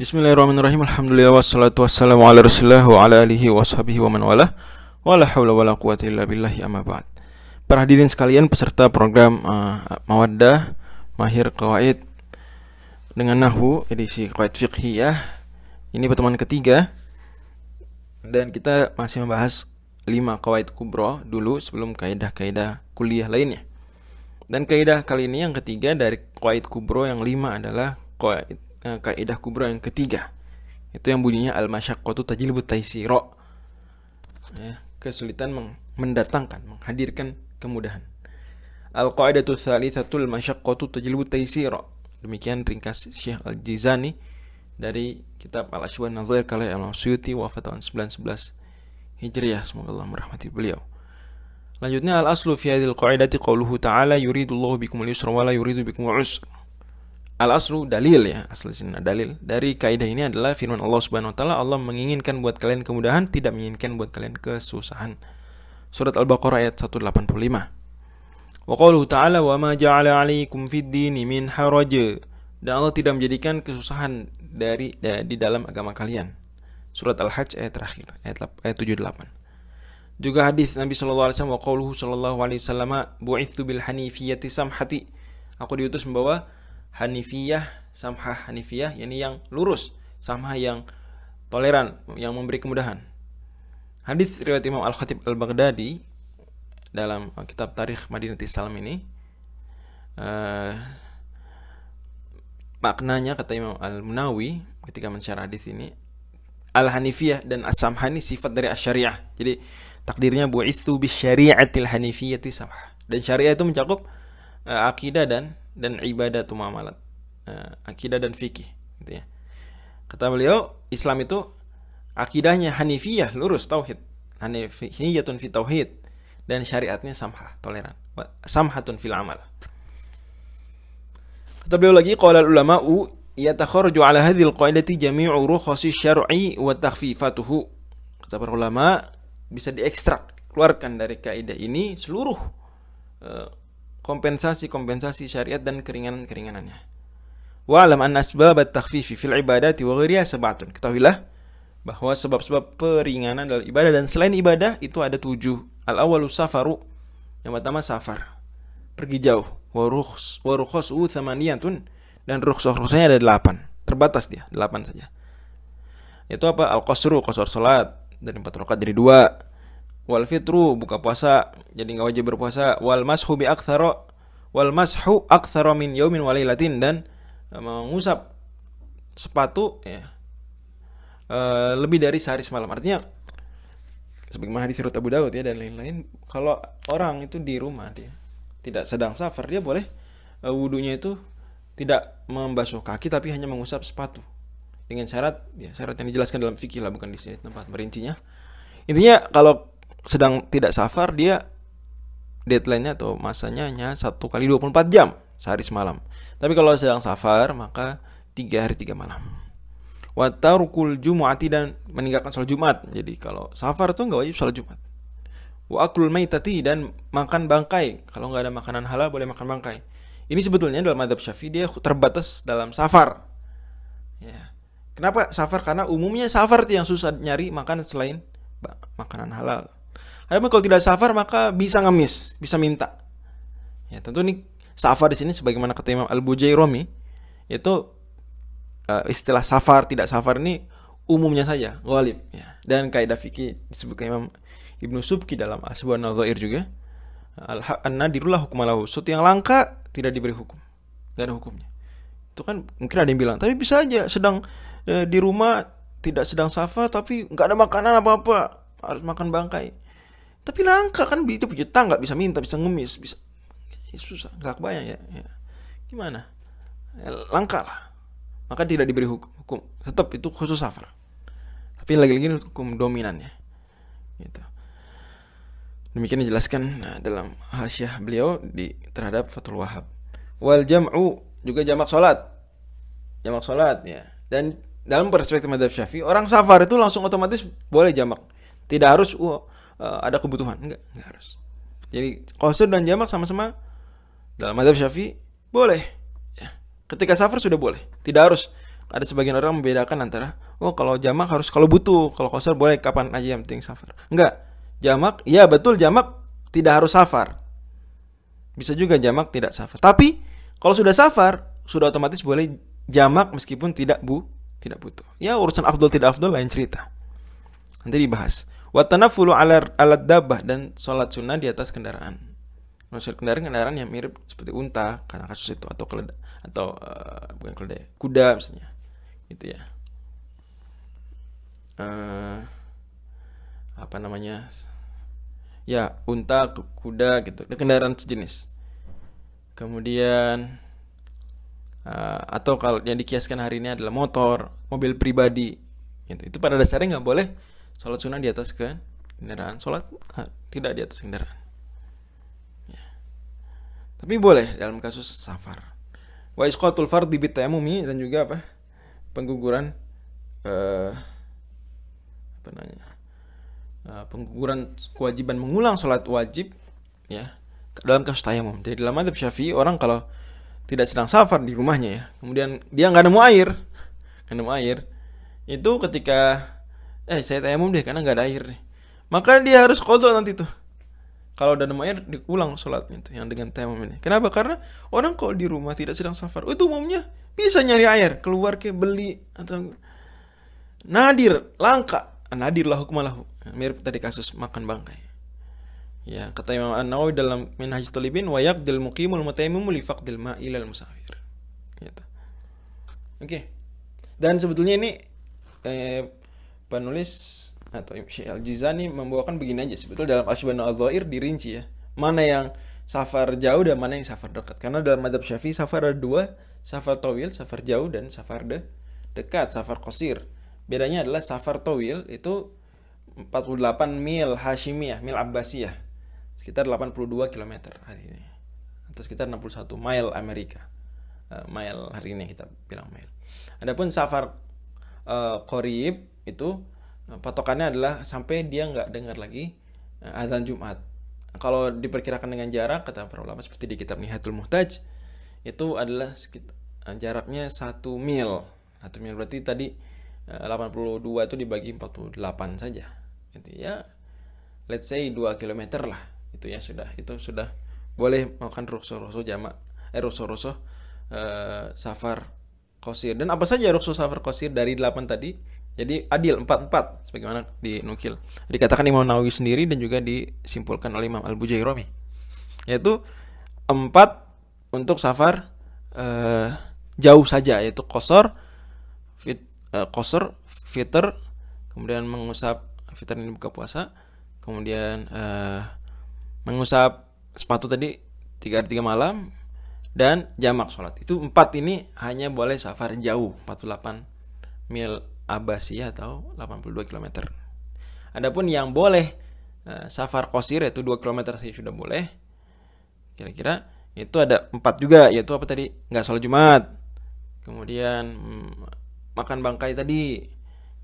Bismillahirrahmanirrahim. Alhamdulillah wassalatu wassalamu ala Rasulillah wa ala alihi washabihi wa man walah. Wala haula wala quwwata illa billahi amma ba'd. Para hadirin sekalian peserta program Mawaddah Mahir Qawaid dengan Nahwu edisi Qawaid Fiqhiyah. Ini pertemuan ketiga dan kita masih membahas 5 qawaid kubra dulu sebelum kaidah-kaidah kuliah lainnya. Dan kaidah kali ini yang ketiga dari qawaid kubra yang 5 adalah kaidah kubra yang ketiga, itu yang bunyinya al-masyaqqatu tajlibu taysira, kesulitan mendatangkan, menghadirkan kemudahan. Al-qaidatu tsalitsatul masyaqqatu tajlibu taysira. Demikian ringkas Syekh Al-Jizani dari kitab Al-Ashbah Nadhair karya Imam Suyuti, wafat tahun 911 Hijriah, semoga Allah merahmati beliau. Lanjutnya, al-aslu fi hadhil qaidati qauluhu ta'ala yuridullahu bikumul yusra wa la yuridu bikumul usra. Al-aslu dalil, ya, asal sini dalil dari kaidah ini adalah firman Allah Subhanahu wa taala, Allah menginginkan buat kalian kemudahan, tidak menginginkan buat kalian kesusahan. Surat Al-Baqarah ayat 185. Wa qauluhu ta'ala wa ma ja'ala 'alaikum fid dini min haraj. Dan Allah tidak menjadikan kesusahan di dalam agama kalian. Surat Al-Hajj ayat terakhir, ayat 78. Juga hadis Nabi sallallahu alaihi wasallam, wa qauluhu sallallahu alaihi wasallam, bu'itsu bil hanifiyyati samhati. Aku diutus membawa Hanifiyah, samhah. Hanifiyah yakni yang lurus, samhah yang toleran, yang memberi kemudahan. Hadis riwayat Imam Al-Khatib Al-Baghdadi dalam kitab Tarikh Madinatis Salam ini, maknanya kata Imam Al-Munawi ketika mensyarah hadis ini, Al-Hanifiyah dan As-Samhah ini sifat dari Asy-Syariah. Jadi takdirnya bu'itsu bisyari'atil hanifiyyati samhah. Dan syariah itu mencakup akidah dan ibadah tu muamalat, akidah dan fikih, gitu ya. Kata beliau, Islam itu akidahnya hanifiyah, lurus, tauhid, hanifiyatun fi tauhid, dan syariatnya samhah, toleran, samhatun fil amal. Kata beliau lagi, qala ulama'u yatakharaju ala hadhil qaidati jami'u rukhasi syar'i wa takhfifatuhu. Kata para ulama, bisa diekstrak, keluarkan dari kaidah ini seluruh kompensasi syariat dan keringanannya. Wa alam anna asbab at-takhfifi fil ibadati wa ghairiha sab'atun. Ketahuilah bahwa sebab-sebab peringanan dalam ibadah dan selain ibadah itu ada 7. Al-awwalu safaru. Yang pertama safar, pergi jauh. Wa rukhasu thamaniyatun. Dan rukhsah-rukhsahnya ada 8. Terbatas dia, 8 saja. Itu apa? Al-qasru, qasar salat dari 4 rakaat jadi 2. Wal fitru, buka puasa jadi enggak wajib berpuasa. Wal mashu aktsara min yaumin wa lailatin. Dan mengusap sepatu, ya, lebih dari sehari semalam. Artinya sebagaimana hadis riwayat Abu Daud, ya, dan lain-lain, kalau orang itu di rumah, dia tidak sedang safar, dia boleh wudunya itu tidak membasuh kaki tapi hanya mengusap sepatu dengan syarat, ya, syarat yang dijelaskan dalam fikih lah, bukan di sini tempat merincinya. Intinya kalau sedang tidak safar, dia deadline-nya atau masanya hanya 1 kali 24 jam, sehari semalam. Tapi kalau sedang safar, maka 3 hari 3 malam. Wa tarkul jumu'ati, dan meninggalkan salat Jumat. Jadi kalau safar tuh enggak wajib salat Jumat. Wa aklul maitati, dan makan bangkai. Kalau enggak ada makanan halal boleh makan bangkai. Ini sebetulnya dalam mazhab Syafi'i dia terbatas dalam safar. Ya. Kenapa safar? Karena umumnya safar itu yang susah nyari makan selain makanan halal. Adapun kalau tidak safar maka bisa ngemis, bisa minta. Ya, tentu nih safar di sini sebagaimana kata Imam Al-Bujairami, itu istilah safar tidak safar ini umumnya saja, ghalib, ya. Dan kaidah fikih disebutkan Imam Ibnu Subki dalam Asbab Nadhair juga, an-nadirullah hukmalahu, sesuatu yang langka tidak diberi hukum, enggak ada hukumnya. Itu kan mungkin ada yang bilang, tapi bisa aja sedang di rumah tidak sedang safar tapi enggak ada makanan apa-apa, harus makan bangkai. Tapi langka kan, itu punya tangga, bisa minta, bisa ngemis, bisa, susah, nggak kebayang, ya. Gimana? Langka lah, maka tidak diberi hukum. Tetap itu khusus safar. Tapi lagi-lagi hukum dominannya. Gitu. Demikian dijelaskan dalam hasyiah beliau terhadap Fathul Wahhab. Wal jam'u, juga jamak salat, ya. Dan dalam perspektif mazhab Syafi'i, orang safar itu langsung otomatis boleh jamak, tidak harus ada kebutuhan, enggak harus. Jadi qasr dan jamak sama-sama dalam mazhab Syafi'i boleh, ya. Ketika safar sudah boleh, tidak harus ada sebagian orang membedakan antara kalau jamak harus kalau butuh, kalau qasar boleh kapan aja yang penting safar. Enggak. Jamak, iya betul jamak tidak harus safar. Bisa juga jamak tidak safar. Tapi kalau sudah safar, sudah otomatis boleh jamak meskipun tidak butuh. Ya urusan afdol tidak afdol lain cerita. Nanti dibahas. Wa tanafulu alat dabbah, dan sholat sunnah di atas kendaraan. Maksud kendaraan yang mirip seperti unta karena kasus itu, atau keledai, atau bukan keledai, kuda misalnya. Gitu ya. Apa namanya? Ya, unta, kuda gitu. Kendaraan sejenis. Kemudian atau kalau yang dikiaskan hari ini adalah motor, mobil pribadi gitu. Itu pada dasarnya nggak boleh sholat sunnah di atas kendaraan. Sholat tidak di atas kendaraan ya. Tapi boleh dalam kasus safar. Wa isqatul fardhi bitayamumi, dan juga apa? Pengguguran pengguguran kewajiban mengulang sholat wajib ya dalam kasus tayamum. Jadi dalam mazhab Syafi'i, orang kalau tidak sedang safar di rumahnya ya, kemudian dia nggak nemu air, itu ketika saya tayamum deh karena nggak ada air nih, maka dia harus qadha nanti tuh. Kalau udah nemu air, diulang sholatnya tuh yang dengan tayamum ini. Kenapa? Karena orang kalau di rumah tidak sedang safar, itu umumnya bisa nyari air, keluar ke beli, atau nadir, langka. Nadir lahu kumalahu. Mirip tadi kasus makan bangkai. Ya, kata Imam An-Nawawi dalam Minhaj Talibin, wa yaqdil muqimul mutayammimu li faqdil ma'i lil musafir. Gitu. Oke. Dan sebetulnya ini penulis atau Syekh Al-Jizani membawakan begini aja. Sebetulnya dalam Asybanul Adzair dirinci ya, mana yang safar jauh dan mana yang safar dekat. Karena dalam mazhab Syafi'i safar ada dua, safar tawil, safar jauh, dan safar dekat, safar qasir. Bedanya adalah safar tawil itu 48 mil Hashimiyah, mil Abbasiyah, sekitar 82 km hari ini, atau sekitar 61 mile Amerika. Mile hari ini kita bilang mile. Adapun safar qorib itu patokannya adalah sampai dia nggak dengar lagi azan Jumat. Kalau diperkirakan dengan jarak, kata para ulama seperti di kitab Nihatul Muhtaj, itu adalah jaraknya 1 mil. 1 mil berarti tadi 82 itu dibagi 48 saja. Gitu ya. Let's say 2 km lah. Itu sudah boleh melakukan rukhsah jamak, rukhsah safar qasir. Dan apa saja rukhsah safar qasir dari 8 tadi? Jadi adil 4-4 sebagaimana dinukil. Dikatakan Imam Nawawi sendiri dan juga disimpulkan oleh Imam Al-Bujairami. Yaitu 4 untuk safar jauh saja, yaitu qasar, fitr, kemudian mengusap, fitr ini buka puasa, kemudian mengusap sepatu tadi 3 hari 3 malam, dan jamak sholat. Itu 4 ini hanya boleh safar jauh 48 mil Abbasiyah atau 82 km. Adapun yang boleh safar qasir yaitu 2 km saja sudah boleh. Kira-kira itu ada 4 juga, yaitu apa tadi? Enggak sholat Jumat. Kemudian makan bangkai tadi.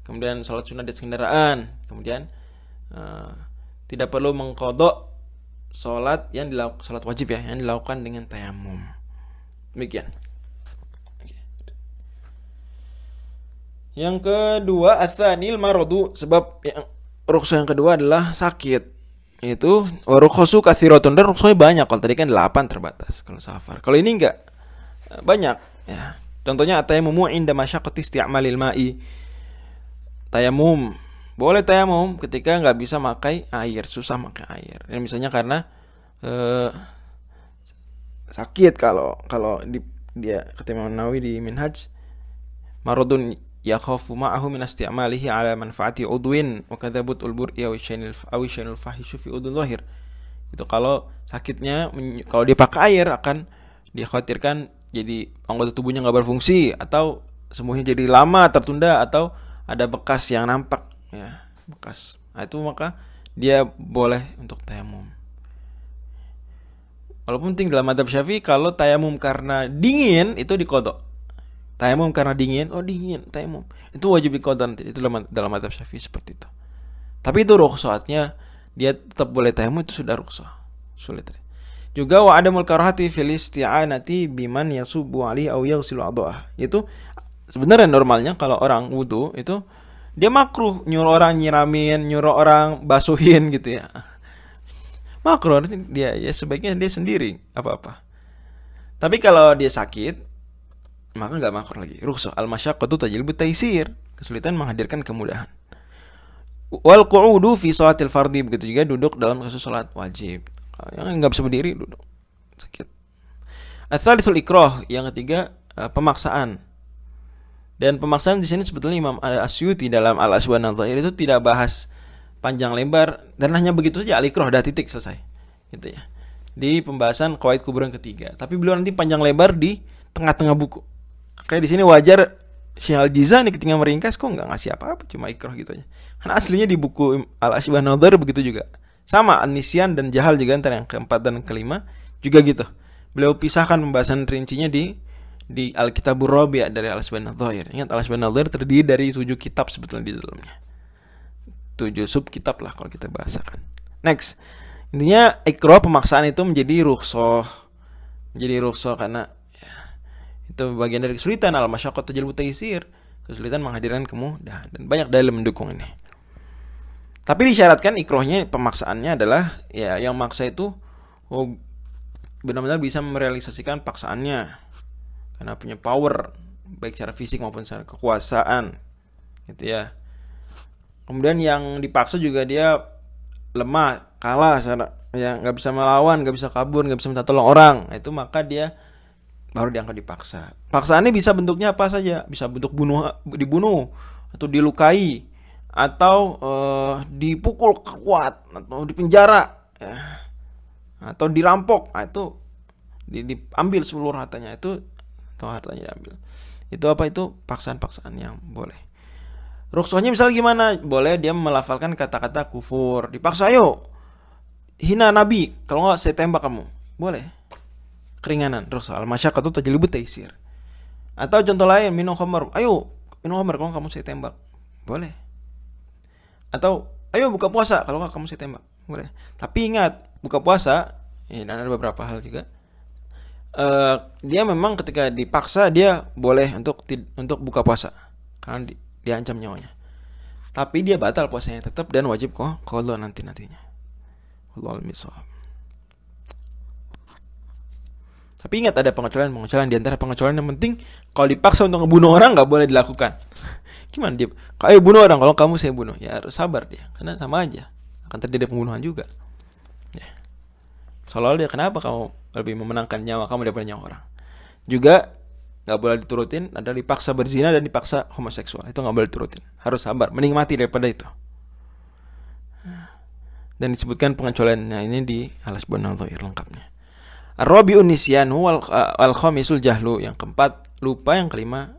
Kemudian sholat sunnah di atas kendaraan. Kemudian tidak perlu mengqadha sholat yang dilakukan, sholat wajib ya, yang dilakukan dengan tayamum. Demikian. Yang kedua, atsanil maradu, sebab yang rukhsah yang kedua adalah sakit. Itu warukhasu katsiratun, dan rukhsahnya banyak. Kalau tadi kan 8 terbatas kalau safar. Kalau ini enggak banyak ya. Contohnya at-tayammumu inda masyaqqati isti'malil ma'i. Tayamum. Boleh tayamum ketika enggak bisa pakai air, susah pakai air. Ini misalnya karena sakit, kalau dia kata Imam Nawawi di Minhaj, maradun yakhafu ma'ahu min isti'malihi ala manfaati udwin wa kadzabutul bur'i aw syainul fahishu fi udhun zahir. Itu kalau sakitnya, kalau dia pakai air akan dikhawatirkan jadi anggota tubuhnya enggak berfungsi, atau sembuhnya jadi lama, tertunda, atau ada bekas yang nampak ya, bekas. Nah, itu maka dia boleh untuk tayamum. Walaupun penting dalam mazhab Syafi'i, kalau tayamum karena dingin itu diqadha. Tayamum karena dingin, dingin, tayamum. Itu wajib diqadha nanti. Itu dalam mazhab Syafi'i seperti itu. Tapi itu rukhsatnya, dia tetap boleh tayamum, itu sudah rukhsah. Sulit. Juga wa adamul karahati fil isti'anati biman yasubu alaihi aw yaghsilu a'dha'ah. Itu Sebenarnya normalnya kalau orang wudu itu dia makruh nyuruh orang nyiramin, nyuruh orang basuhin gitu ya. Makruh dia ya sebaiknya dia sendiri apa-apa. Tapi kalau dia sakit maka nggak makruh lagi. Rukhsah al-masyaqqatu tajlibu taysir. Kesulitan menghadirkan kemudahan. Wal qu'udu fi shalatil fardhi, begitu juga duduk dalam kasus salat wajib. Yang nggak bisa berdiri duduk sakit. Ats-tsalitsul ikrah, yang ketiga pemaksaan. Dan pemaksaan di sini sebetulnya Imam Asyuti dalam Al-Aswan Al-Zahir itu tidak bahas panjang lebar dan hanya begitu saja al-ikrah dah titik selesai. Gitu ya. Di pembahasan qawaid kubra yang ketiga. Tapi beliau nanti panjang lebar di tengah-tengah buku. Kayak di sini wajar Syekh Al-Jizani ketika meringkas kok nggak ngasih apa-apa, cuma ikrah gitu aja. Karena aslinya di buku Al-Aswan Al-Zahir begitu juga. Sama nisyan dan jahal juga antara yang keempat dan kelima juga gitu. Beliau pisahkan pembahasan rincinya di Al-Kitabur Rabi' dari Al-Asban Al-Zahir. Ingat Al-Asban Al-Zahir terdiri dari 7 kitab sebetulnya di dalamnya. 7 sub kitab lah kalau kita bahasakan. Next. Intinya ikrah pemaksaan itu menjadi rukhsah. Menjadi rukhsah karena ya, itu bagian dari kesulitan al-masyaqqatu tajlibu taysir. Kesulitan menghadirkan kemudahan dan banyak dalil mendukung ini. Tapi disyaratkan ikrahnya pemaksaannya adalah ya yang maksa itu benar-benar bisa merealisasikan paksaannya. Karena punya power baik secara fisik maupun secara kekuasaan gitu ya. Kemudian yang dipaksa juga dia lemah, kalah, ya nggak bisa melawan, nggak bisa kabur, nggak bisa minta tolong orang. Itu maka dia baru diangkat dipaksa. Paksaannya bisa bentuknya apa saja, bisa bentuk dibunuh atau dilukai atau dipukul kuat atau dipenjara ya. Atau dirampok. Itu diambil seluruh hartanya itu atau hartanya diambil. Itu apa itu paksaan-paksaan yang boleh. Rukhsahnya misalnya gimana? Boleh dia melafalkan kata-kata kufur. Dipaksa ayo hina nabi, kalau enggak saya tembak kamu. Boleh. Keringanan. Rukhsah al-masyaqqatu tajlibu taysir. Atau contoh lain minum khamr. Ayo minum khamr kalau kamu saya tembak. Boleh. Atau ayo buka puasa kalau enggak kamu saya tembak. Boleh. Tapi ingat, buka puasa dan ada beberapa hal juga. Dia memang ketika dipaksa dia boleh untuk buka puasa karena diancam nyawanya. Tapi dia batal puasanya tetap dan wajib qadha nantinya. Wallahu a'lam. Tapi ingat ada pengecualian di antara pengecualian yang penting kalau dipaksa untuk membunuh orang enggak boleh dilakukan. Gimana dia? Ayo bunuh orang kalau kamu saya bunuh. Ya harus sabar dia karena sama aja akan terjadi pembunuhan juga. Ya. Soalnya dia kenapa kamu lebih memenangkan nyawa kamu daripada nyawa orang. Juga nggak boleh diturutin, ada dipaksa berzina dan dipaksa homoseksual. Itu nggak boleh diturutin. Harus sabar, mending mati daripada itu. Dan disebutkan pengecualiannya ini di Al-Asban Al-Zahir lengkapnya. Ar-rabi'un nisyanu wal khamisul jahlu. Yang keempat lupa, yang kelima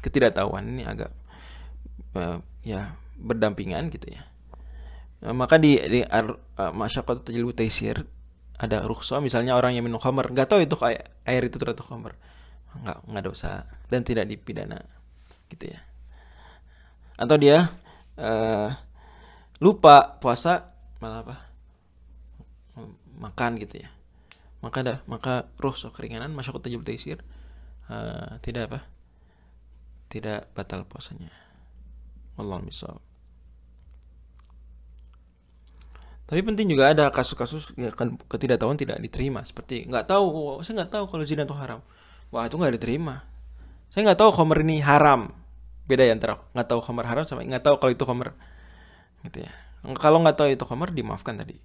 ketidaktahuan. Ini agak ya berdampingan gitu ya. Maka di masyaqqatu tajlibu taysir ada rukhsah, misalnya orang yang minum khamr enggak tahu itu air itu ternyata khamr. Enggak dosa dan tidak dipidana gitu ya. Atau dia lupa puasa malah makan gitu ya. Maka rukhsah keringanan masyaqqatu tajlibu taysir tidak batal puasanya. Wallahu a'lam. Tapi penting juga ada kasus-kasus ya, ketidaktahuan tidak diterima. Seperti saya nggak tahu kalau zina itu haram. Wah itu nggak diterima. Saya nggak tahu khamr ini haram. Beda ya antara nggak tahu khamr haram sama nggak tahu kalau itu khamr. Gitu ya. Kalau nggak tahu itu khamr dimaafkan tadi.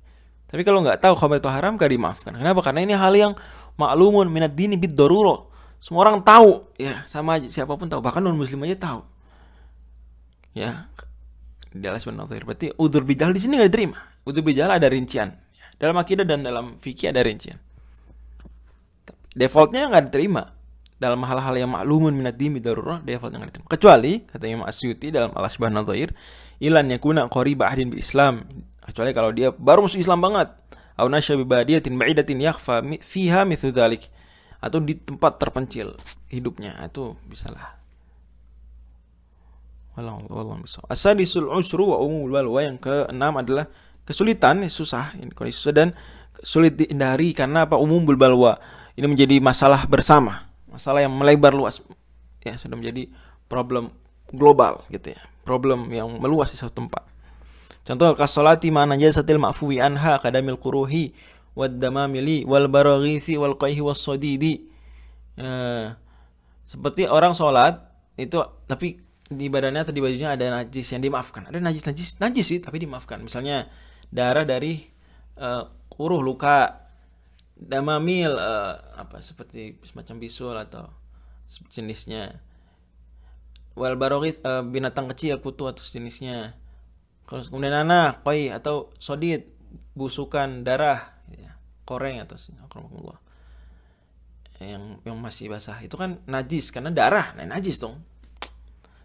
Tapi kalau nggak tahu khamr itu haram gak dimaafkan. Kenapa? Karena ini hal yang ma'lumun minad dini bid darurah. Semua orang tahu. Ya sama aja siapapun tahu. Bahkan non muslim aja tahu. Ya. Di Al-Asban Al-Zahir. Berarti udzur bijahl di sini nggak diterima. Udzur bijahl ada rincian. Dalam akidah dan dalam fikih ada rincian. Defaultnya nggak diterima. Dalam hal-hal yang ma'lumun minad dini darurah, defaultnya nggak diterima. Kecuali kata Imam Asyuti dalam Al-Asban Al-Zahir, ilan yakuna qariba ahdin bil Islam. Kecuali kalau dia baru masuk Islam banget. Aw nasya bi badiyatin ba'idatin yakhfa fiha mithlu dzalik. Atau di tempat terpencil hidupnya, itu bisalah. Wallahu bisa. Asadisul usru wa umul balwa, yang keenam adalah kesulitan, susah, ini kondisi susah dan sulit dihindari karena apa? Umumul balwa. Ini menjadi masalah bersama, masalah yang melebar luas. Ya, sudah menjadi problem global gitu ya, problem yang meluas di satu tempat. Contoh kasolati ma najasatil ma'fuwi anha kadamil quruhi wad damamili wal baraghithi wal qaihi was sadidi. Seperti orang sholat itu tapi di badannya atau di bajunya ada najis yang dimaafkan. Ada najis sih tapi dimaafkan. Misalnya darah dari kuruh, luka, damamil, seperti semacam bisul atau jenisnya. Wal baroghith, binatang kecil, kutu atau jenisnya. Kemudian anak, koi atau sodid, busukan darah, ya, koreng atau yang masih basah itu kan najis karena darah, najis dong.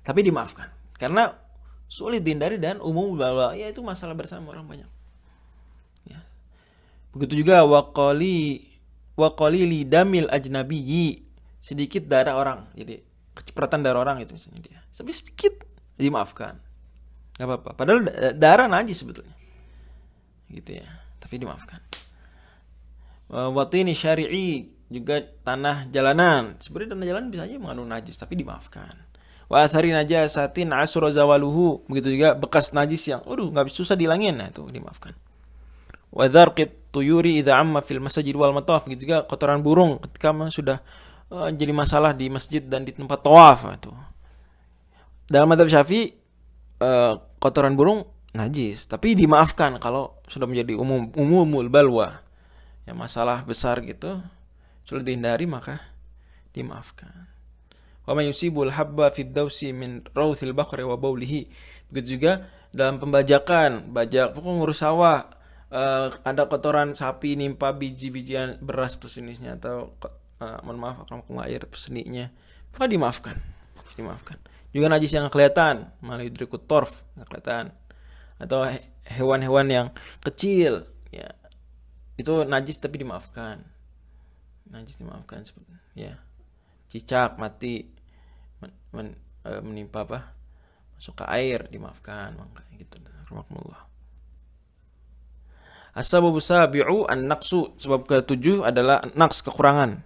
Tapi dimaafkan karena sulit dihindari dan umum bahwa ya itu masalah bersama orang banyak. Ya. Begitu juga waqali lidamil ajnabiyyi, sedikit darah orang, jadi kecipratan darah orang itu misalnya dia, tapi sedikit dimaafkan, nggak apa-apa. Padahal darah najis sebetulnya, gitu ya, tapi dimaafkan. Waktu ini syari'i juga tanah jalanan, sebenarnya tanah jalanan bisa aja mengandung najis, tapi dimaafkan. Wa athari najasatin asra zawaluhu, begitu juga bekas najis yang, nggak susah dihilangin, nah itu dimaafkan. Wa dzarqit tuyuri idza amma fil masajid wal mataf, begitu juga kotoran burung ketika sudah jadi masalah di masjid dan di tempat tawaf itu. Dalam mazhab Syafi'i kotoran burung najis, tapi dimaafkan kalau sudah menjadi umumul balwa. Ya masalah besar gitu, sulit dihindari maka dimaafkan. Wa may yusibul habba fid dawsi min rawthil baqri wa baulihi. Begitu juga dalam pembajakan, pokoknya ngurus sawah, ada kotoran sapi nimpa biji-bijian beras atau jenisnya atau mohon maaf air seninya, maka dimaafkan. Juga najis yang kelihatan, malidrikut torf, nggak kelihatan, atau hewan-hewan yang kecil, ya itu najis tapi dimaafkan. Ya, cicak mati menimpa masuk ke air, dimaafkan, maka gitu. Rahmatullah. As-sababu sabi'u an-naqsu, sebab ke-7 adalah naqs, kekurangan.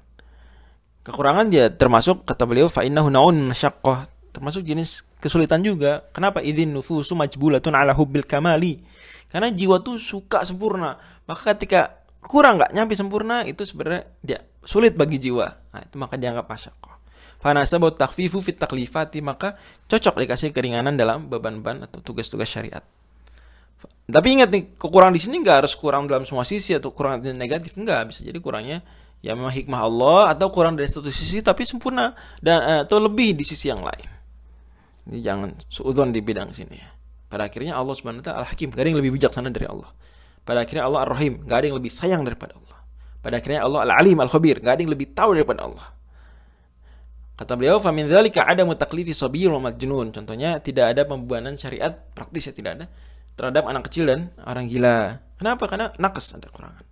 Kekurangan dia termasuk, kata beliau, fa innahu naun masyaqqah, termasuk jenis kesulitan juga. Kenapa? Idzin nufusu majbulatun ala hubbil kamali. Karena jiwa tuh suka sempurna. Maka ketika kurang, enggak nyampe sempurna, itu sebenarnya dia sulit bagi jiwa. Nah, itu maka dianggap masyaqqah. Fa nasabu takhfifu fit taklifati, maka cocok dikasih keringanan dalam beban-beban atau tugas-tugas syariat. Tapi ingat nih, kekurangan di sini enggak harus kurang dalam semua sisi atau kurang negatif, enggak, bisa jadi kurangnya ya memang hikmah Allah atau kurang dari satu sisi tapi sempurna dan atau lebih di sisi yang lain. Ini jangan suudzon di bidang sini ya. Pada akhirnya Allah Subhanahu wa taala Al-Hakim, enggak ada yang lebih bijaksana dari Allah. Pada akhirnya Allah Ar-Rahim, enggak ada yang lebih sayang daripada Allah. Pada akhirnya Allah Al-Alim Al-Khabir, enggak ada yang lebih tahu daripada Allah. Kata beliau, fa min dzalika adamu taklifi sabiyyin wa majnun. Contohnya tidak ada pembebanan syariat praktis, ya tidak ada terhadap anak kecil dan orang gila. Kenapa? Karena naqas, ada kekurangan.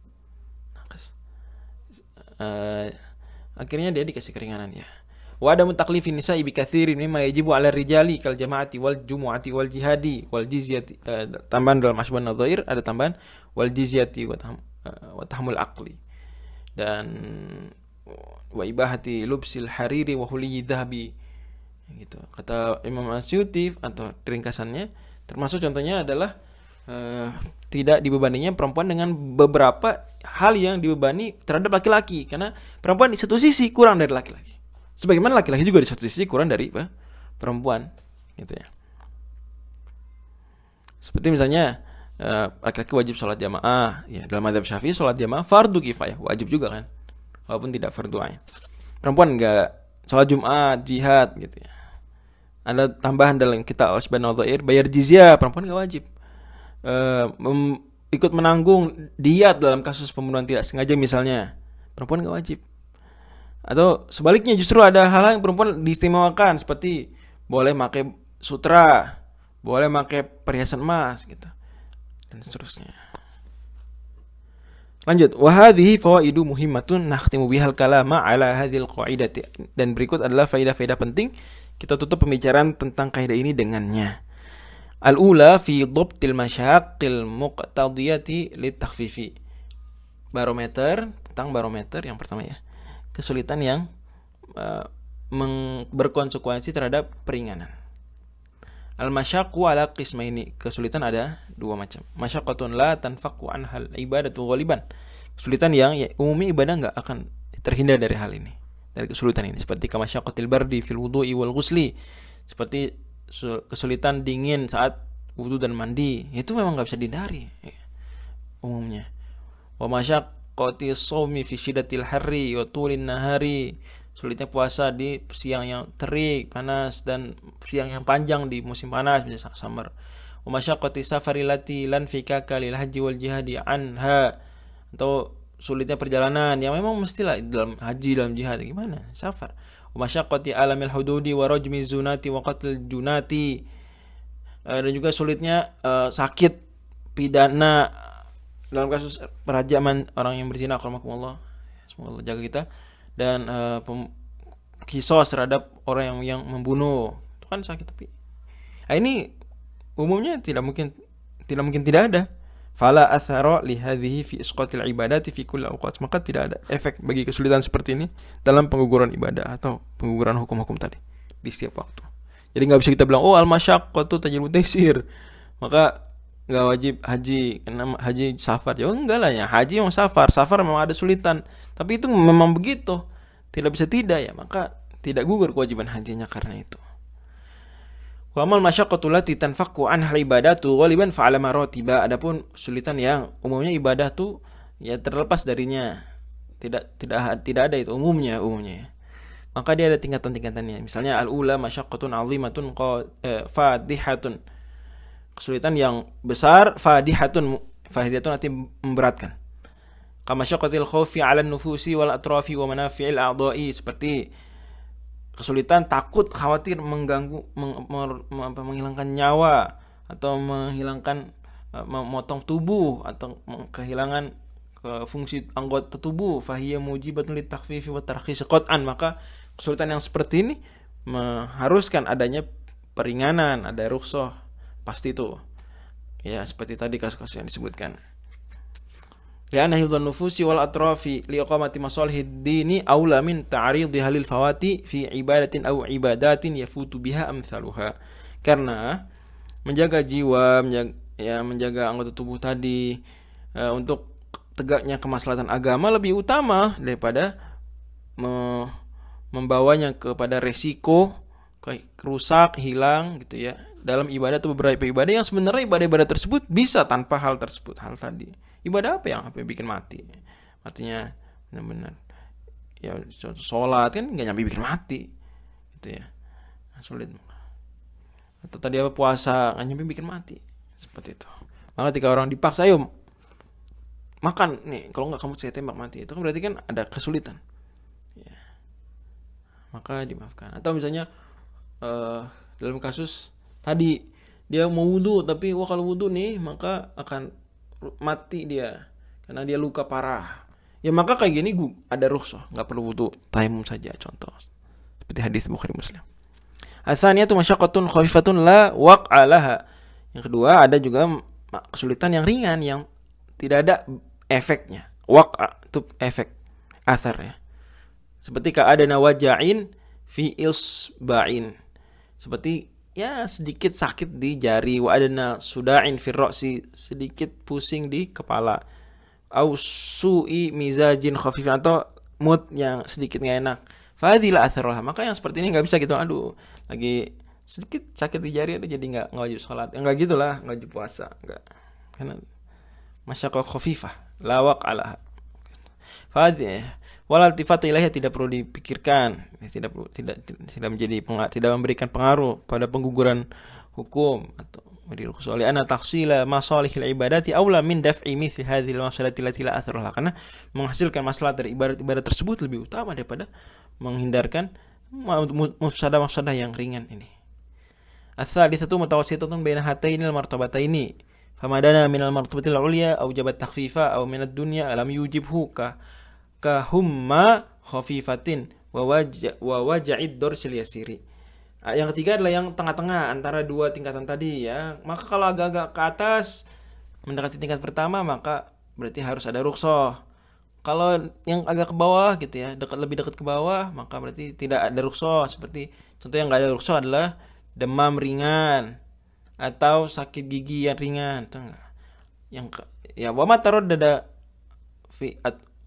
Akhirnya dia dikasih keringanan ya. Wa adamu taklifin nisa'i bi katsirin mimma yajibu 'ala rijali kal jama'ati wal jumu'ati wal jihadi wal jizyati. Tambahan dalam Asbab an-Nadhair ada tambahan wal jizyati wa tahmul aqli. Dan wa ibahati lubsil hariri wa huliyyi dhahabi. Gitu. Kata Imam Asyuti atau ringkasannya, termasuk contohnya adalah tidak dibebaninya perempuan dengan beberapa hal yang dibebani terhadap laki-laki, karena perempuan di satu sisi kurang dari laki-laki, sebagaimana laki-laki juga di satu sisi kurang dari perempuan, gitu ya. Seperti misalnya laki-laki wajib sholat jamaah, ya dalam mazhab Syafi'i sholat jamaah fardu kifayah, wajib juga kan, walaupun tidak fardu ain. Perempuan enggak sholat Jumat, jihad, gitu ya. Ada tambahan dalam kitab Al-Asbab an-Nadhair, bayar jizyah, perempuan enggak wajib. Ikut menanggung diat dalam kasus pembunuhan tidak sengaja misalnya, perempuan nggak wajib. Atau sebaliknya, justru ada hal yang perempuan diistimewakan, seperti boleh pakai sutra, boleh pakai perhiasan emas gitu, dan seterusnya. Lanjut, wa hadhihi fawaidu muhimmatun nakhtimu bihal kalama ala hadhil qaidati. Dan berikut adalah faedah-faedah penting, kita tutup pembicaraan tentang kaidah ini dengannya. Al-ula fi dhabtil masyaqqil muqtadiyati litakhfifi. Barometer, tentang barometer yang pertama ya. Kesulitan yang berkonsekuensi terhadap peringanan. Al-masyaqqu ala qismaini, kesulitan ada dua macam. Masyaqqatun la tanfaqu anhal ibadatu ghaliban, kesulitan yang umumnya ibadah enggak akan terhindar dari hal ini, dari kesulitan ini, seperti kamasyaqqatil bardi fil wudu'i wal ghusli, seperti kesulitan dingin saat wudu dan mandi, itu memang enggak bisa dihindari umumnya. Wa masyaqqati shaumi fi syiddatil harri wa tulin nahari, sulitnya puasa di siang yang terik, panas, dan siang yang panjang di musim panas, misalnya summer. Wa masyaqqati safari lati lan fikaka lil haji wal jihadi anha, atau sulitnya perjalanan yang memang mestilah dalam haji, dalam jihad, gimana? Safar. Wa masyaqqati alamil hududi wa rajmi zunati wa qatl junati, dan juga sulitnya sakit pidana dalam kasus perajaman orang yang berzina, akramakumullah, semoga Allah jaga kita, dan kisos terhadap orang yang membunuh, itu kan sakit. Tapi ini umumnya tidak mungkin tidak ada. Fala athara li hadhihi fi isqatil ibadati fi kulli awqat, maka tidak ada efek bagi kesulitan seperti ini dalam pengguguran ibadah atau pengguguran hukum-hukum tadi di setiap waktu. Jadi nggak bisa kita bilang al-masyaqqatu tajlibu taysir, maka nggak wajib haji karena haji safar. Ya enggak lah, ya haji yang safar memang ada sulitan, tapi itu memang begitu, tidak bisa tidak, ya maka tidak gugur kewajiban hajinya karena itu. Wa amal masyaqqatu lati tanfaqu anha ibadatu ghaliban fa ala maratiba, adapun kesulitan yang umumnya ibadah tuh ya terlepas darinya, tidak ada itu umumnya. Maka dia ada tingkatan-tingkatannya. Misalnya al-ula masyaqqatun 'azimatun fadihatun, kesulitan yang besar, fadihatun arti memberatkan. Kama syaqatil khawfi 'ala nufusi wal atrafi wa manafi'il a'dha'i, seperti kesulitan takut, khawatir mengganggu, menghilangkan nyawa, atau menghilangkan, memotong tubuh, atau kehilangan fungsi anggota tubuh. Fahiya mujibatun litakhfifi wa tarkhis qat'an, maka kesulitan yang seperti ini mengharuskan adanya peringanan, ada rukhsah, pasti itu. Ya, seperti tadi kasus-kasus yang disebutkan. Li'anna hifdhan nufusi wal atrafi liiqamati masalihid dini aula min ta'ridi halil fawati fi ibadatin aw ibadatin yafutu biha amsaluha. Karena menjaga jiwa, menjaga anggota tubuh tadi untuk tegaknya kemaslahatan agama lebih utama daripada membawanya kepada resiko rusak, hilang gitu ya, dalam ibadah atau beberapa ibadah yang sebenarnya ibadah tersebut bisa tanpa hal tersebut, hal tadi. Ibadah apa yang bikin mati? Matinya benar-benar ya, sholat kan nggak nyampe bikin mati gitu ya, sulit. Atau tadi apa, puasa nggak nyampe bikin mati, seperti itu. Maka ketika orang dipaksa, ayo makan nih, kalau nggak kamu saya tembak mati, itu kan berarti kan ada kesulitan ya, maka dimaafkan. Atau misalnya dalam kasus tadi dia mau wudu, tapi kalau wudu nih maka akan mati dia karena dia luka parah, ya maka kayak gini ada rukhsah, nggak perlu wudu, tayamum saja, contoh seperti hadis Bukhari Muslim. Asaniyatu masyaqqatun khafifatun la waq'alaha, yang kedua ada juga kesulitan yang ringan yang tidak ada efeknya. Waq'a itu efek, athar ya, seperti ka'adana waja'in fi isba'in, seperti ya sedikit sakit di jari, wa adana suda'in fi ra'si, sedikit pusing di kepala, au su'i mizajin khafifan, atau mood yang sedikit enggak enak. Fadila atharullah, maka yang seperti ini enggak bisa gitu, aduh lagi sedikit sakit di jari jadi enggak wajib salat. Enggak gitulah, enggak wajib puasa, enggak. Karena masyaqqah khafifah la waq'alaha. Fadila wal iltifat ilaihi, tidak perlu dipikirkan, tidak memberikan pengaruh pada pengguguran hukum atau kecuali ana taksila masalihil ibadati aula min daf'i mithli hadhil masalati allati la athar laha, karena menghasilkan masalah dari ibadah tersebut lebih utama daripada menghindarkan mafsadah yang ringan ini. Ats-tsalitsatu mutawassitatun baina hatainil martabataini, famadana minal martabatil ulya aw jabat takhfifa aw minad dunya lam yujibhu kahumma khafifatin wa waja'id dorsil yasiri. Yang ketiga adalah yang tengah-tengah antara dua tingkatan tadi ya. Maka kalau agak-agak ke atas mendekati tingkat pertama, maka berarti harus ada rukhsah. Kalau yang agak ke bawah gitu ya, lebih dekat ke bawah, maka berarti tidak ada rukhsah. Seperti contoh yang nggak ada rukhsah adalah demam ringan atau sakit gigi yang ringan, itu enggak. Ya wama taraddada fi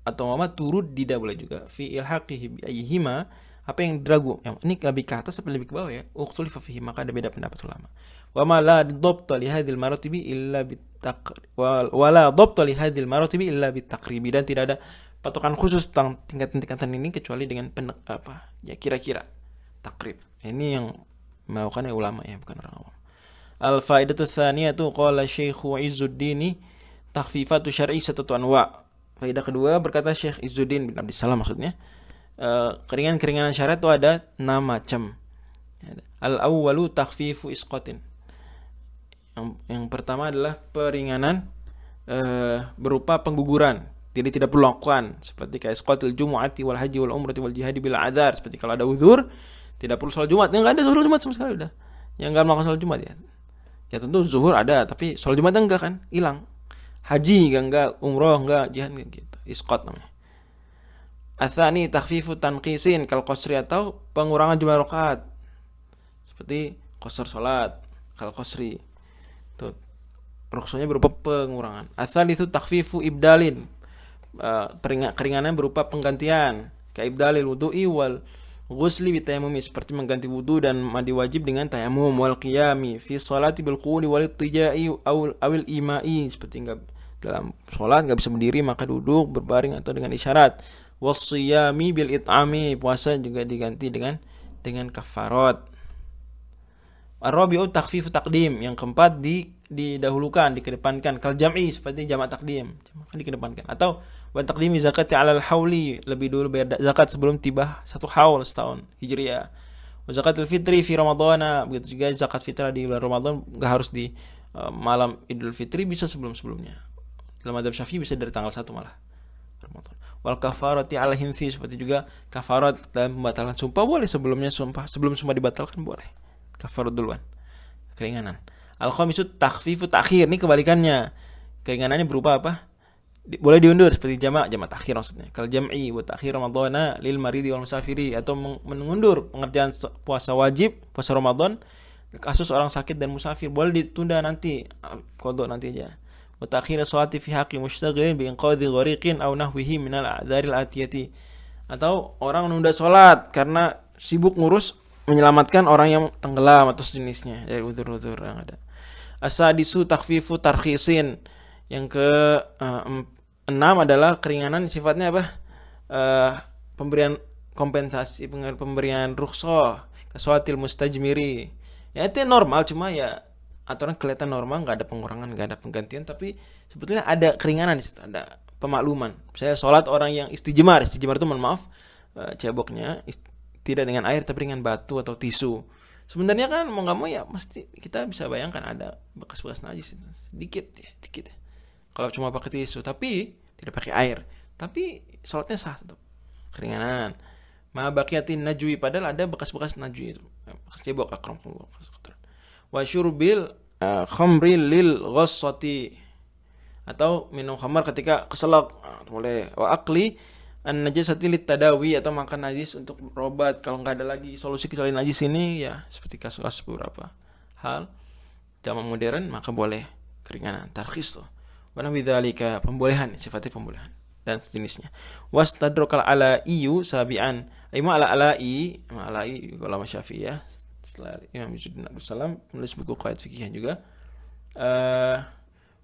atau wama turud tidak boleh juga fi ilhaqihi bi ayyihima, apa yang diragu, yang ini lebih ke atas atau lebih ke bawah ya, ukhtulifa fihi, maka ada beda pendapat ulama. Wama la dhabta li hadhil maratibi illa wala dhabta li hadhil maratibi illa bitaqribi, dan tidak ada patokan khusus tentang tingkatan-tingkatan ini kecuali dengan ya kira-kira takrib. Ini yang melakukan ulama ya, bukan orang awam. Al-faidatu tsaniyatu qala Syekh Izzuddin takhfifatu syar'i satatu anwa'. Faidah kedua, berkata Syekh Izzuddin bin Abdissalam maksudnya, keringanan-keringanan syariat itu ada 6 macam. Al-awwalu takhfifu isqatin. Yang pertama adalah peringanan berupa pengguguran, jadi tidak perlu lakukan, seperti kayak isqatul jumu'ati wal haji wal umrati wal jihadi bil adzar, seperti kalau ada uzur tidak perlu salat Jumat. Yang enggak ada salat Jumat sama sekali udah. Yang enggak melakukan salat Jumat ya. Ya tentu zuhur ada, tapi salat Jumat enggak kan? Hilang. Haji enggak, umroh enggak, jihad enggak gitu. Isqat namanya. Atsani takhfifu tanqisin kal qasri, atau pengurangan jumlah rakaat. Seperti qasar salat kal qasri. Tuh. Rukhsahnya berupa pengurangan. Atsalitsu takhfifu ibdalin. Keringanan berupa penggantian. Ka ibdalil wudu'i wal ghusli bi tayammumi, seperti mengganti wudu dan mandi wajib dengan tayammum, wal qiyami fi sholati bil quli wal ittijai awil imai, seperti enggak dalam salat enggak bisa berdiri maka duduk, berbaring atau dengan isyarat. Wasiyami bil it'ami, puasa juga diganti dengan kafarat. Ar-rabi'u takhfifu taqdim, yang keempat didahulukan, dikedepankan, kal jam'i, seperti jamak takdim, dikedepankan. Atau wa taqdimi zakati 'ala al-hauli, lebih dulu bayar zakat sebelum tiba 1 haul setahun hijriah. Wa zakatul fitri fi ramadhana, begitu juga zakat fitrah di bulan Ramadan, enggak harus di malam Idul Fitri, bisa sebelum-sebelumnya. Dalam madzhab Syafi'i bisa dari tanggal 1 malah Ramadan. Wal kafarati 'ala hinsi, seperti juga kafarat dalam pembatalan sumpah boleh sebelum sumpah dibatalkan boleh. Kafarat duluan, keringanan. Al-khamisu takhfifu ta'khir, ini kebalikannya. Keringanannya berupa apa? Boleh diundur, seperti jamak takhir maksudnya. Kal jam'i wa ta'khir ramadhana lil maridi wal musafiri, atau mengundur pengerjaan puasa wajib, puasa Ramadan kasus orang sakit dan musafir, boleh ditunda nanti, qada nanti aja. Wa ta'khir sholati fi haqqi mushtaghilin bi inqadhi ghariqin aw nahwihi min al-a'dzaril atiyati, atau orang menunda salat karena sibuk ngurus menyelamatkan orang yang tenggelam atau sejenisnya dari udzur-udzur yang ada. As-sadisu takhfifu tarkhisin, yang ke-6 adalah keringanan sifatnya apa? Pemberian kompensasi, pemberian rukhsah, kaswatil mustajmiri. Ya itu normal, cuma ya aturan kelihatan normal, enggak ada pengurangan, enggak ada penggantian, tapi sebetulnya ada keringanan di situ, ada pemakluman. Misalnya salat orang yang istijmar itu mohon maaf, ceboknya tidak dengan air tapi dengan batu atau tisu. Sebenarnya kan mau nggak mau ya mesti kita bisa bayangkan ada bekas-bekas najis itu sedikit ya. Kalau cuma pakai tisu tapi tidak pakai air, tapi salatnya sah tetap. Keringanan. Ma baqiyatin najwi, padahal ada bekas-bekas najwi itu. Bekas cebok akramullah. Wa syurbil khamri lil ghassati, atau minum khamar ketika keselak boleh. Wa akli an-najasati lit-tadawi, atau makan najis untuk berobat kalau enggak ada lagi solusi kecuali najis ini ya, seperti kasus beberapa hal zaman modern, maka boleh keringanan tarkhis tuh. Wa nabidhalika, pembolehan, sifatnya pembolehan dan sejenisnya. Wastadrakal alaiyu sabian, Imam al-Ala'i ulama Syafi'i ya, setelah Imam Izzuddin Abdussalam menulis buku qawaid fikih juga,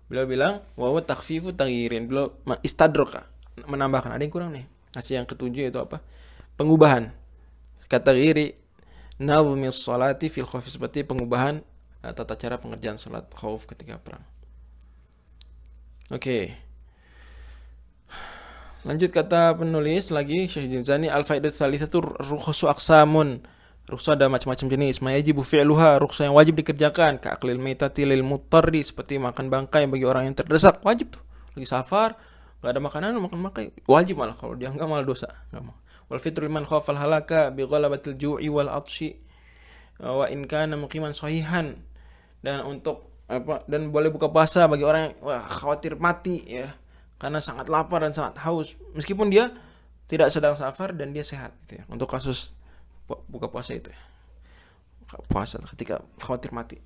beliau bilang wa huwa takhfifu taghyirin, beliau istadraka, menambahkan, ada yang kurang nih, ngasih yang ketujuh itu apa? Pengubahan. Kata ghiri nazmis salati fil khauf, seperti pengubahan tata cara pengerjaan salat khauf ketika perang. Oke. Lanjut kata penulis lagi Syekh Jinzani, al-faidatu tsalitsatu rukhsu aqsamun. Rukhsah ada macam-macam jenis. Mayajibu fi'luha, rukhsah yang wajib dikerjakan, ka aklil maitati lil mutarri, seperti makan bangkai bagi orang yang terdesak, wajib tuh. Lagi safar gak ada makanan, makan bangkai wajib, malah kalau dia enggak malah dosa, enggak mau. Wal fitru liman khafal halaka bi ghalabatil ju'i wal atshi wa in kana muqiman sahihan, dan untuk dan boleh buka puasa bagi orang yang khawatir mati ya, karena sangat lapar dan sangat haus, meskipun dia tidak sedang safar dan dia sehat gitu ya. Untuk kasus buka puasa itu ya. Buka puasa ketika khawatir mati.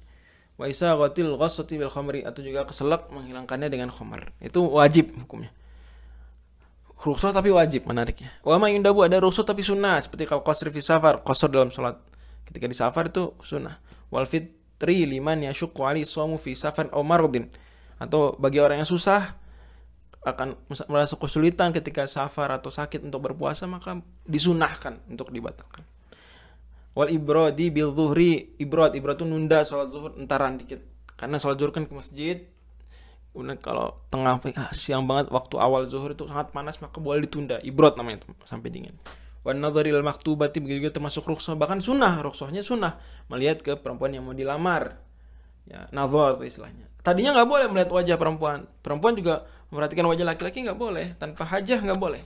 Wa isaghatil ghassati bil khamri, atau juga keselak menghilangkannya dengan khamar. Itu wajib hukumnya. Rukhsah tapi wajib, menariknya. Wa ma yundabu, ada rukhsah tapi sunnah, seperti kalau qasr fi safar, qasr dalam salat ketika di safar itu sunnah. Wal fitri liman yashuqqu 'alaihi shaum fi safar aw maradin, atau bagi orang yang susah akan merasa kesulitan ketika safar atau sakit untuk berpuasa, maka disunahkan untuk dibatalkan. Wal ibradi bil zuhri, ibrad itu nunda salat zuhur entaran dikit, karena salat zuhur kan ke masjid, kemudian kalau tengah siang banget waktu awal zuhur itu sangat panas, maka boleh ditunda, ibrad namanya itu, sampai dingin. Wan nadharil maktubati, begitu juga termasuk rukhsah, bahkan sunnah, rukhsahnya sunnah, melihat ke perempuan yang mau dilamar. Ya, nazar itu istilahnya. Tadinya nggak boleh melihat wajah perempuan. Perempuan juga memperhatikan wajah laki-laki nggak boleh. Tanpa hajah nggak boleh.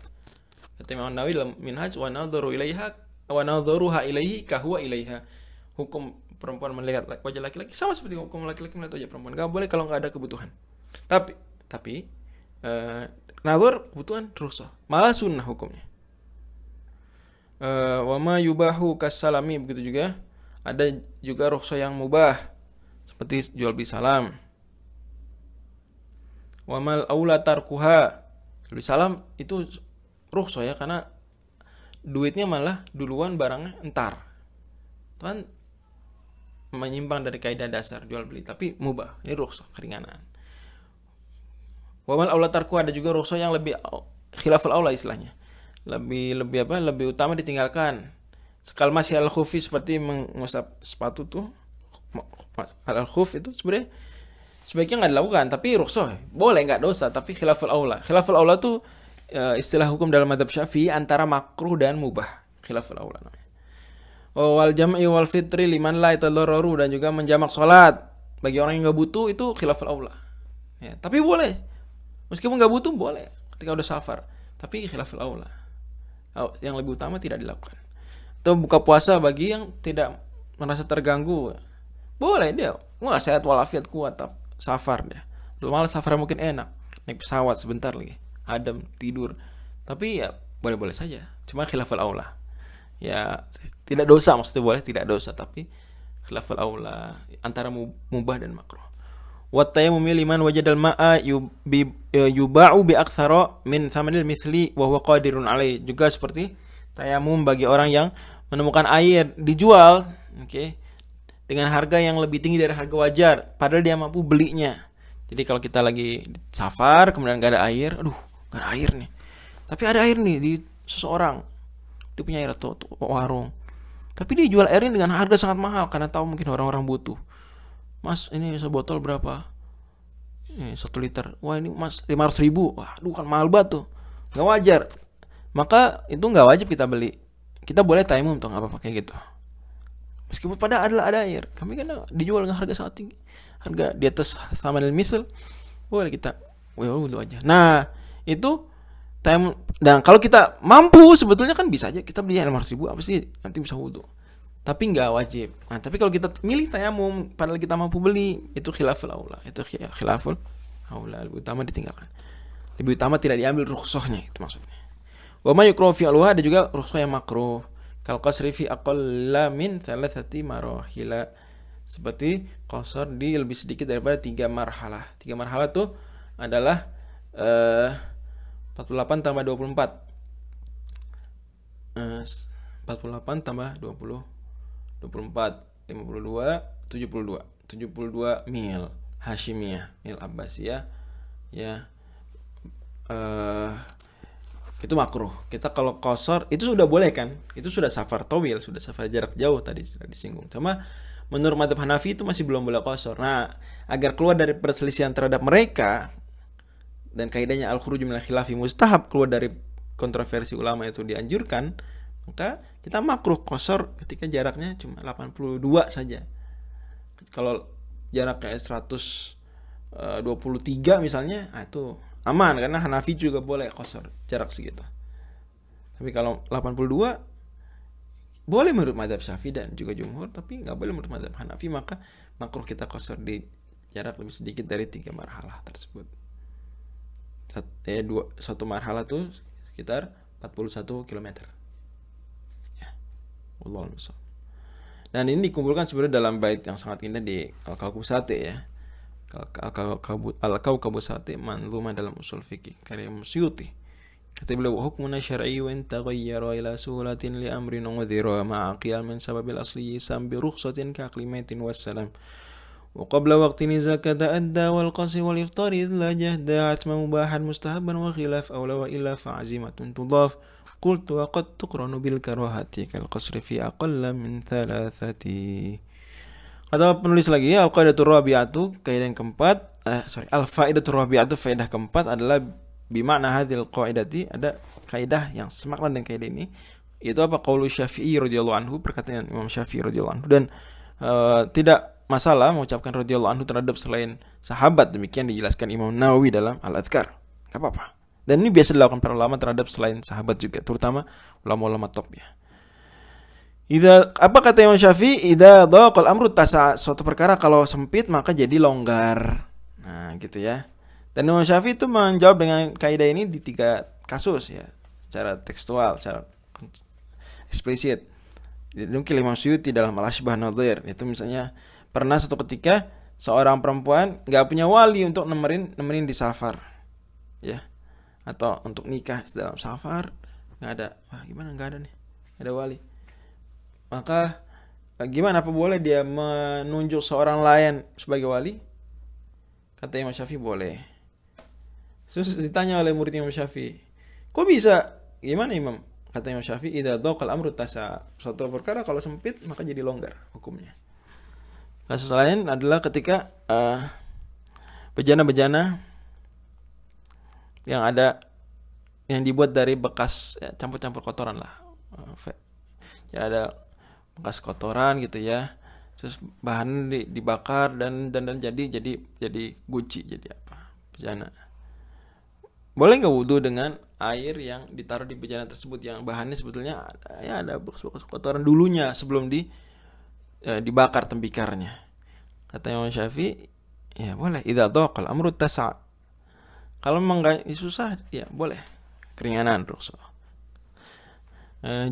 Kata Imam Nawawi dalam Minhaj, wa nadharu ilaiha wa nadharuha ilaihi ka huwa ilaiha. Hukum perempuan melihat wajah laki-laki sama seperti hukum laki-laki melihat wajah perempuan. Nggak boleh kalau nggak ada kebutuhan. Tapi nazar kebutuhan rukhsah. Malah sunnah hukumnya. Wa ma yubahu kasalami, begitu juga ada juga rukhsah yang mubah, seperti jual beli salam. Wa mal aula tarkuha, jual beli salam itu rukhsah ya, karena duitnya malah duluan, barangnya entar. Kan menyimpang dari kaidah dasar jual beli, tapi mubah, ini rukhsah, keringanan. Wa mal aula tarkuha, ada juga rukhsah yang lebih khilaful aula istilahnya. Lebih utama ditinggalkan. Sekal masih al-khufi, seperti mengusap sepatu tuh, al-khuf itu sebenarnya sebaiknya nggak dilakukan, tapi rukhsah boleh, nggak dosa, tapi khilaful aula. Khilaful aula tuh istilah hukum dalam mazhab Syafi'i antara makruh dan mubah, khilaful aula namanya. Wal jam'i wal fitri liman la yatadarraru, dan juga menjamak salat bagi orang yang nggak butuh, itu khilaful aula. Ya, tapi boleh, meskipun nggak butuh boleh ketika udah safar, tapi khilaful aula. Yang lebih utama tidak dilakukan. Atau buka puasa bagi yang tidak merasa terganggu, boleh, dia wah sehat walafiat kuat, safar dia. Malah safar mungkin enak, naik pesawat sebentar lagi, adem tidur. Tapi ya boleh-boleh saja. Cuma khilaful aula. Ya tidak dosa, maksudnya boleh tidak dosa, tapi khilaful aula antara mubah dan makruh. Wa tayammum liman wajadal ma'a yuba'u bi aktsara min thamanil mithli wa huwa qadirun alai. Juga seperti tayamum bagi orang yang menemukan air dijual, dengan harga yang lebih tinggi dari harga wajar, padahal dia mampu belinya. Jadi kalau kita lagi safar kemudian gak ada air, gak ada air nih, tapi ada air nih di seseorang, dia punya air atau warung, tapi dia jual airnya dengan harga sangat mahal karena tahu mungkin orang-orang butuh. Mas, ini sebotol berapa? Ini 1 liter. Wah, ini mas 500.000. Wah, kan mahal banget tuh, gak wajar. Maka itu gak wajib kita beli. Kita boleh tayamum tuh, gak apa-apa kayak gitu. Meskipun pada ada air, kami kan dijual dengan harga sangat tinggi, harga di atas thamanil misl, boleh kita wudu aja. Nah itu tayamum. Dan kalau kita mampu sebetulnya kan bisa aja kita beli 500.000, apa sih, nanti bisa wudu, tapi nggak wajib. Nah tapi kalau kita milih tayamum padahal kita mampu beli, itu khilaful aula. Itu khilaful aula, lebih utama ditinggalkan, lebih utama tidak diambil rukhsahnya, itu maksudnya. Wa ma yukrahu fi al-wa, ada juga rukhsah yang makruh, kal qasri fi aqalla min 3 marahila, seperti qasar di lebih sedikit daripada 3 marhalah. 3 marhalah itu adalah 48 tambah 24. 48 tambah 20 24 52 72 mil Hashimiyah, mil Abbasiyah ya. Itu makruh. Kita kalau qasar itu sudah boleh kan? Itu sudah safar tawil, sudah safar jarak jauh, tadi sudah disinggung. Cuma menurut mazhab Hanafi itu masih belum boleh qasar. Nah, agar keluar dari perselisihan terhadap mereka dan kaidahnya al-khuruj minal khilafi mustahab, keluar dari kontroversi ulama itu dianjurkan, maka kita makruh qasar ketika jaraknya cuma 82 saja. Kalau jaraknya 123 misalnya, itu aman, karena Hanafi juga boleh qasar jarak segitu. Tapi kalau 82 boleh menurut mazhab Syafi'i dan juga jumhur, tapi nggak boleh menurut mazhab Hanafi, maka makruh kita qasar di jarak lebih sedikit dari 3 marhalah tersebut. Satu marhala tuh sekitar 41 km. Ya, Wallahu a'lam. Dan ini dikumpulkan sebenarnya dalam bait yang sangat indah di Al-Kausate ya. Al-Kausate manzumah dalam usul fikih karya Suyuti. Kata beliau, hukmuna syar'i wa in taghayyara ila sulatin li amrin udhira ma'a qiyam min sababil asli sam bi rukhsatin ka aqlimatin wassalam. Wa qabla waqti nizaka ta'adda wal qasi wal iftari la jahda atma mubahan mustahaban wa khilaf awla wa illa fa'azimatun tudaf. Qultu wa qad tuqranu bil karahati kal qasri fi aqalla min thalathati. Kata penulis lagi, al-qaidatur rabi'atu, kaidah yang keempat, al-faidatur rabi'atu, faedah keempat adalah bima'na hadhil qaidati, ada kaidah yang semakna dengan kaidah ini, yaitu apa? Qaulu Syafi'i radhiyallahu anhu, perkataan Imam Syafi'i radhiyallahu anhu, dan tidak masalah mengucapkan radhiyallahu anhu terhadap selain sahabat. Demikian dijelaskan Imam Nawawi dalam Al-Adhkar. Enggak apa-apa. Dan ini biasa dilakukan para ulama terhadap selain sahabat juga, terutama ulama-ulama top ya. Apa kata Imam Syafi'i? Idza dhaqal amru tasa, suatu perkara kalau sempit maka jadi longgar. Nah, gitu ya. Dan Imam Syafi'i itu menjawab dengan kaidah ini di 3 kasus ya, secara tekstual, secara eksplisit. Mungkin Imam Suyuti dalam Al-Ashbah Nadhir itu misalnya pernah suatu ketika seorang perempuan enggak punya wali untuk nemenin di safar. Ya. Atau untuk nikah dalam safar enggak ada. Wah, gimana enggak ada nih? Ada wali. Maka gimana, apa boleh dia menunjuk seorang lain sebagai wali? Kata Imam Syafi'i boleh. Terus ditanya oleh murid Imam Syafi'i, kok bisa? Gimana Imam? Kata Imam Syafi'i, idza dhaqal amru tasa, suatu perkara kalau sempit maka jadi longgar hukumnya. Kasus lain adalah ketika bejana-bejana yang dibuat dari bekas ya, campur-campur kotoran lah. Ya, ada bekas kotoran gitu ya, terus bahan dibakar dan jadi guci, jadi apa, bejana. Boleh nggak wudu dengan air yang ditaruh di bejana tersebut yang bahannya sebetulnya ada bekas kotoran dulunya sebelum dibakar tembikarnya? Kata Imam Syafi'i, ya boleh. Idza dhaqal amru tasa. Kalau memang nggak susah ya boleh, keringanan rukhsah.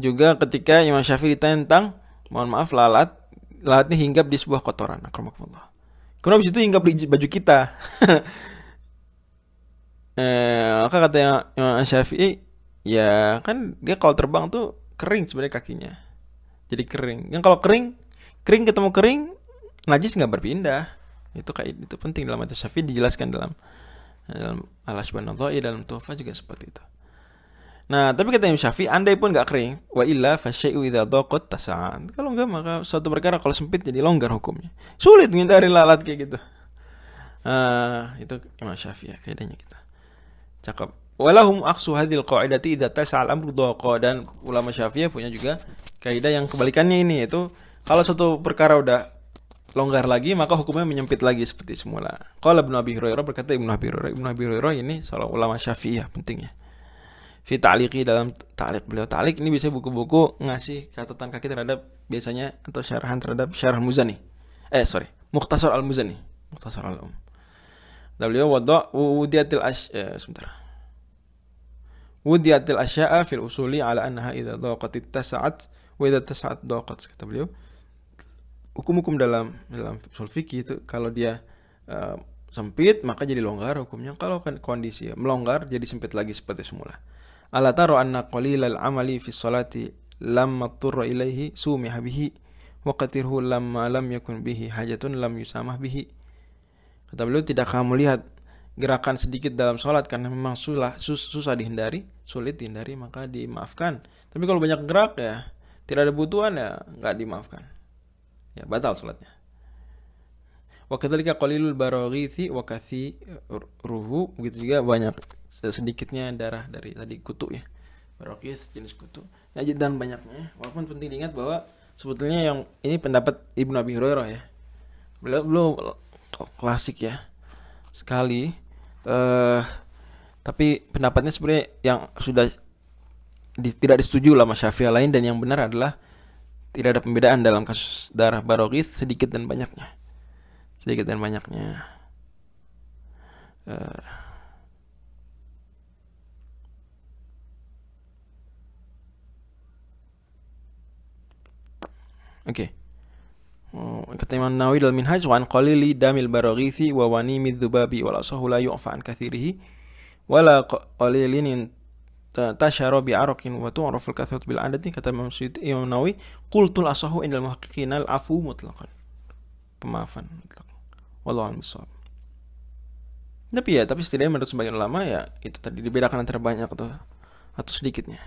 Juga ketika Imam Syafi'i ditanya tentang, mohon maaf, lalatnya hinggap di sebuah kotoran, akramakumullah. Kemudian habis itu hinggap di baju kita. Maka kata Imam Syafi'i, ya kan dia kalau terbang tuh kering sebenarnya kakinya, jadi kering. Yang kalau kering ketemu kering, najis nggak berpindah. Itu penting dalam hadis Syafi'i, dijelaskan dalam Al-Ashbah Nadhir, dalam Tuhfah juga seperti itu. Nah, tapi kata Imam Syafi'i, andai pun enggak kering, wa illa fasyai'u idza dhaqat tasa'an. Kalau enggak maka suatu perkara kalau sempit jadi longgar hukumnya. Sulit menghindari lalat kayak gitu. Itu Imam Syafi'i ya, kaidahnya kita. Cakep. Walahum aqsu hadhil qa'idati idza tasa'al amru dhaqa, dan ulama Syafi'i punya juga kaidah yang kebalikannya ini, yaitu kalau suatu perkara udah longgar lagi maka hukumnya menyempit lagi seperti semula. Qala Ibnu Abi Hurairah, berkata Ibnu Abi Hurairah ini seorang ulama Syafi'i ya, pentingnya. Fi ta'liqi, dalam ta'liq beliau. Ta'liq ini biasanya buku-buku ngasih catatan kaki terhadap biasanya atau syarahan terhadap syarah Muzani. Mukhtasar Al-Muzani, Mukhtasar Al-Um. Dan beliau wudiyatil asya'a fil usuli ala annaha idza dhaqat ittasa'at wa idza tasa'at dhaqat. Kata beliau, hukum-hukum dalam usul fikih itu kalau dia sempit maka jadi longgar hukumnya, kalau kan kondisi melonggar jadi sempit lagi seperti semula. Ala taro anna qalilal amali fi sholati lamma turra ilaihi sumiha bihi wa qatirhu lamma lam yakun bihi hajatun lam yusamah bihi. Kata beliau, tidak kamu lihat gerakan sedikit dalam sholat karena memang susah dihindari, sulit dihindari, maka dimaafkan. Tapi kalau banyak gerak ya, tidak ada butuhan ya, nggak dimaafkan, ya batal sholatnya. Wa kadzalika qalilul baraghithi wa kathiruhu, begitu juga banyak sedikitnya darah dari tadi kutu ya, baraghith jenis kutu, dan banyaknya. Walaupun penting diingat bahwa sebetulnya yang ini pendapat Ibnu Abi Hurairah ya, beliau klasik ya sekali, tapi pendapatnya sebenarnya yang sudah tidak disetujui ulama Syafi'i lain, dan yang benar adalah tidak ada pembedaan dalam kasus darah baraghith sedikit dan banyaknya. Oke. Kata Imam Nawawi dalam Minhaj, wa an qalili damil baraghithi wa wanimi dzubabi wal asahu la yu'fa an kathirihi wala qalilin tashara bi araqin wa tu'rafu al kathratu bil adati. Kata Imam Nawawi, qultul asahu indal muhaqqiqin al afu mutlaqan, pemaafan mutlak. Wallahu a'lam bishawab. Tapi setidaknya menurut sebagian ulama ya itu tadi dibedakan antara banyak atau sedikitnya.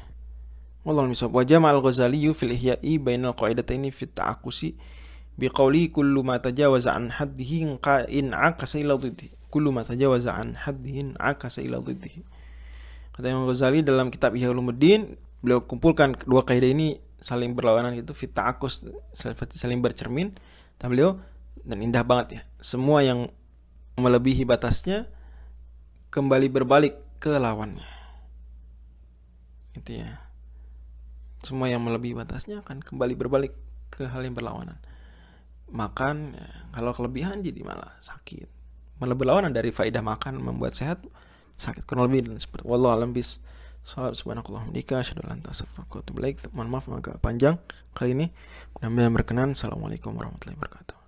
Wallahu a'lam bishawab. Wa jama'al Ghazali fil ihya'i bainal qa'idataini fit ta'akkusi biqauli kullu ma tajawaza an haddihi in akasa ila dhiddihi. Kullu ma tajawaza an haddihi akasa ila dhiddihi. Kata Imam Ghazali dalam kitab Ihya Ulumuddin, beliau kumpulkan dua kaidah ini saling berlawanan gitu, fit ta'akkus, saling bercermin. Kata beliau, dan indah banget ya, semua yang melebihi batasnya kembali berbalik ke lawannya. Itu ya. Semua yang melebihi batasnya akan kembali berbalik ke hal yang berlawanan. Makan ya, kalau kelebihan jadi malah sakit. Malah berlawanan dari faedah makan membuat sehat, sakit. Kurang lebih dan seperti wallahu a'lam bishawab. Subhanakallahumma wa asyhadu an la ilaha illa anta astaghfiruka wa atubu ilaik. Mohon maaf agak panjang kali ini. Mudah-mudahan berkenan. Assalamualaikum warahmatullahi wabarakatuh.